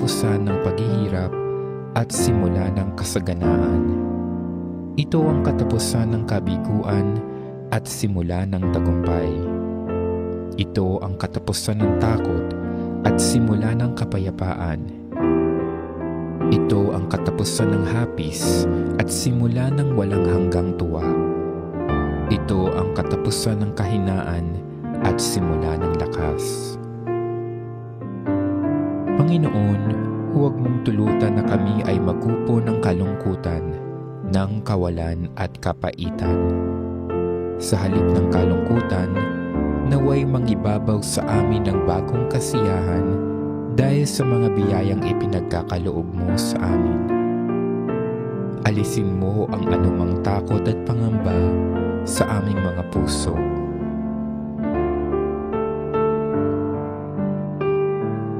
katapusan ng paghihirap at simula ng kasaganaan. Ito ang katapusan ng kabiguan at simula ng tagumpay. Ito ang katapusan ng takot at simula ng kapayapaan. Ito ang katapusan ng hapis at simula ng walang hanggang tuwa. Ito ang katapusan ng kahinaan at simula ng lakas. Panginoon, huwag mong tulutan na kami ay magupo ng kalungkutan, ng kawalan at kapaitan. Sa halip ng kalungkutan, naway mangibabaw sa amin ng bagong kasiyahan dahil sa mga biyayang ipinagkakaloob mo sa amin. Alisin mo ang anumang takot at pangamba sa aming mga puso.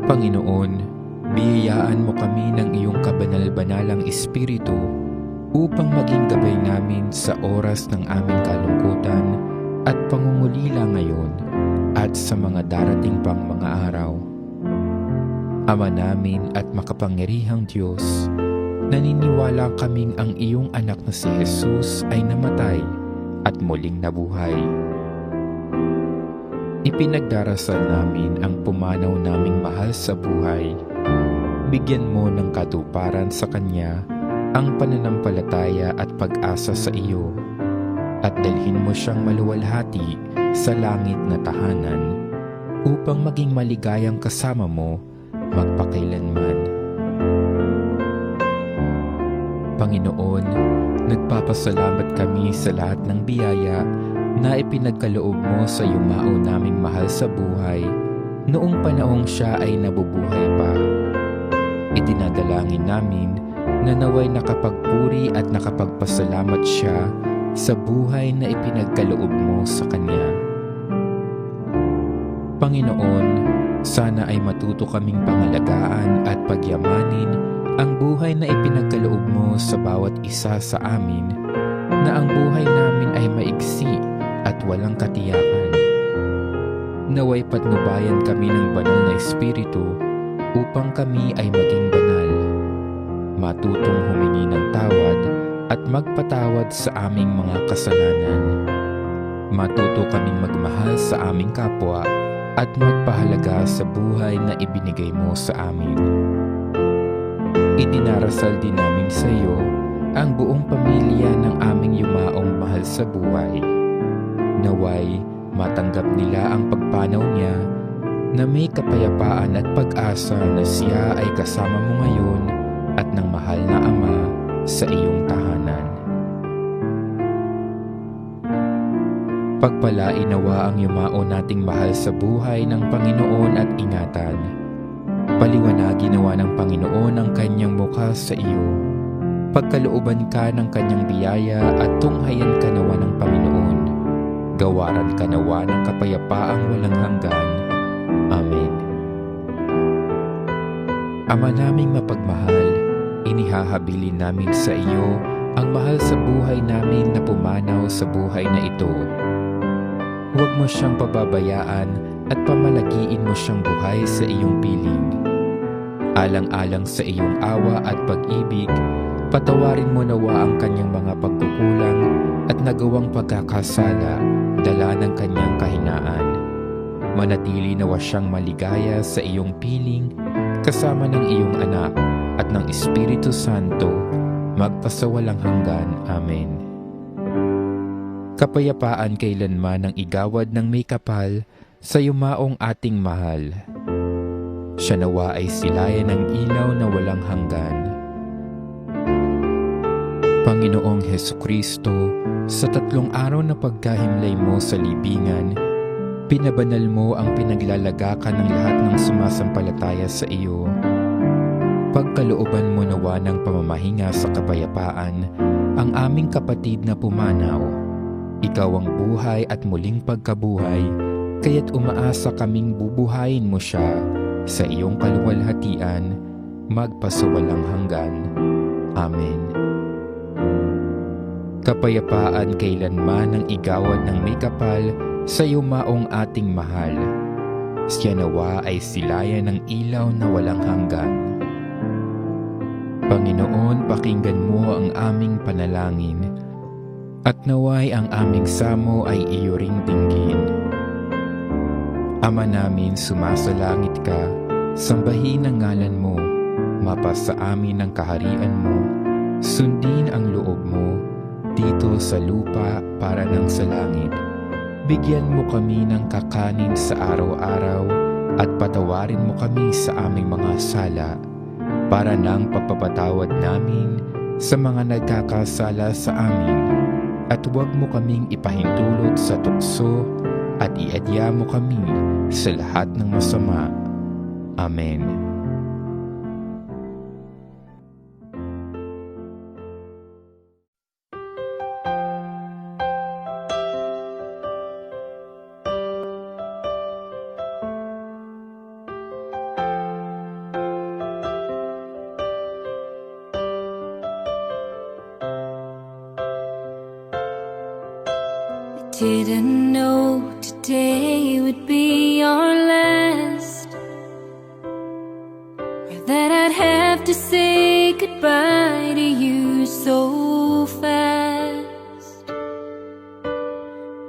Panginoon, biyayaan mo kami ng iyong kabanal-banalang Espiritu upang maging gabay namin sa oras ng aming kalungkutan at pangungulila ngayon at sa mga darating pang mga araw. Ama namin at makapangyarihang Diyos, naniniwala kaming ang iyong anak na si Jesus ay namatay at muling nabuhay. Ipinagdarasal namin ang pumanaw naming mahal sa buhay. Bigyan mo ng katuparan sa Kanya ang pananampalataya at pag-asa sa iyo, at dalhin mo siyang maluwalhati sa langit na tahanan upang maging maligayang kasama mo magpakailanman. Panginoon, nagpapasalamat kami sa lahat ng biyaya na ipinagkaloob mo sa yumao naming mahal sa buhay noong panahong siya ay nabubuhay pa. Idinadalangin namin na naway nakapagpuri at nakapagpasalamat siya sa buhay na ipinagkaloob mo sa Kanya. Panginoon, sana ay matuto kaming pangalagaan at pagyamanin ang buhay na ipinagkaloob mo sa bawat isa sa amin, na ang buhay namin ay maigsi at walang katiyakan. Naway patnubayan kami ng banal na Espiritu upang kami ay maging banal, matutong humingi ng tawad at magpatawad sa aming mga kasalanan. Matuto kaming magmahal sa aming kapwa at magpahalaga sa buhay na ibinigay mo sa amin. Idinarasal din namin sa iyo ang buong pamilya ng aming yumaong mahal sa buhay. Naway matanggap nila ang pagpanaw niya na may kapayapaan at pag-asa na siya ay kasama mo ngayon at ng mahal na Ama sa iyong tahanan. Pagpalain nawa ang yumao nating mahal sa buhay ng Panginoon at ingatan. Paliwanagin nawa ng Panginoon ang kanyang mukha sa iyo. Pagkalooban ka ng kanyang biyaya at tunghayan ka nawa ng Panginoon. Gawaran ka nawa ng kapayapaang walang hanggan. Amen. Ama naming mapagmahal, inihahabilin namin sa iyo ang mahal sa buhay namin na pumanaw sa buhay na ito. Huwag mo siyang pababayaan at pamalagiin mo siyang buhay sa iyong piling. Alang-alang sa iyong awa at pag-ibig, patawarin mo nawa ang kanyang mga pagkukulang at nagawang pagkakasala, dala ng kanyang kahinaan. Manatili nawa siyang maligaya sa iyong piling, kasama ng iyong anak at ng Espiritu Santo, magpasawalang hanggan. Amen. Kapayapaan kailanman ang igawad ng may kapal sa yumaong ating mahal. Siya nawa ay silayan ng ilaw na walang hanggan. Panginoong Hesukristo, sa 3 araw na pagkahimlay mo sa libingan, pinabanal mo ang pinaglalagakan ng lahat ng sumasampalataya sa iyo. Pagkalooban mo nawa ng pamamahinga sa kapayapaan ang aming kapatid na pumanaw. Ikaw ang buhay at muling pagkabuhay, kaya't umaasa kaming bubuhayin mo siya sa iyong kaluwalhatian, magpasawalang hanggan. Amen. Kapayapaan kailanman ang igawad ng may kapal sa yumaong ating mahal. Siya nawa ay silayan ng ilaw na walang hanggan. Panginoon, pakinggan mo ang aming panalangin, at naway ang aming samo ay iyo ring dinggin. Ama namin, sumasalangit ka, sambahin ang ngalan mo, mapasa amin ang kaharian mo, sundin ang loob mo, dito sa lupa para nang sa langit. Bigyan mo kami ng kakanin sa araw-araw, at patawarin mo kami sa aming mga sala, para nang pagpapatawad namin sa mga nagkakasala sa amin, at huwag mo kaming ipahintulot sa tukso, at iadya mo kami sa lahat ng masama. Amen. Didn't know today would be our last, or that I'd have to say goodbye to you so fast.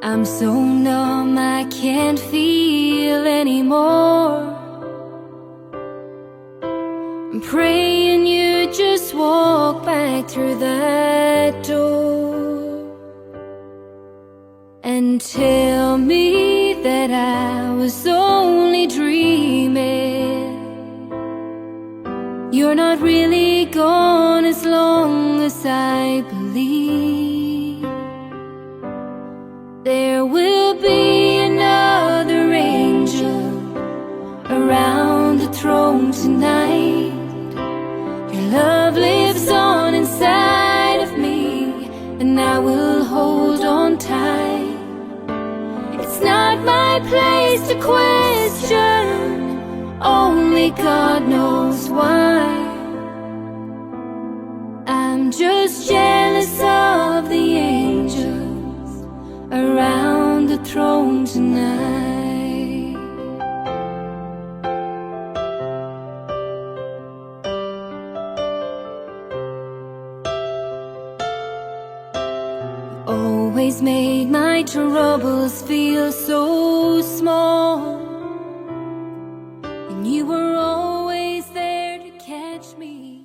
I'm so numb I can't feel anymore. I'm praying you just walk back through that door and tell me that I was only dreaming. You're not really gone as long as I believe. There will be another angel around the throne tonight. Your love lives on inside of me, and I will hold on tight. It's not my place to question, only God knows why. I'm just jealous of the angels around the throne tonight. Always made my troubles feel so small, and you were always there to catch me.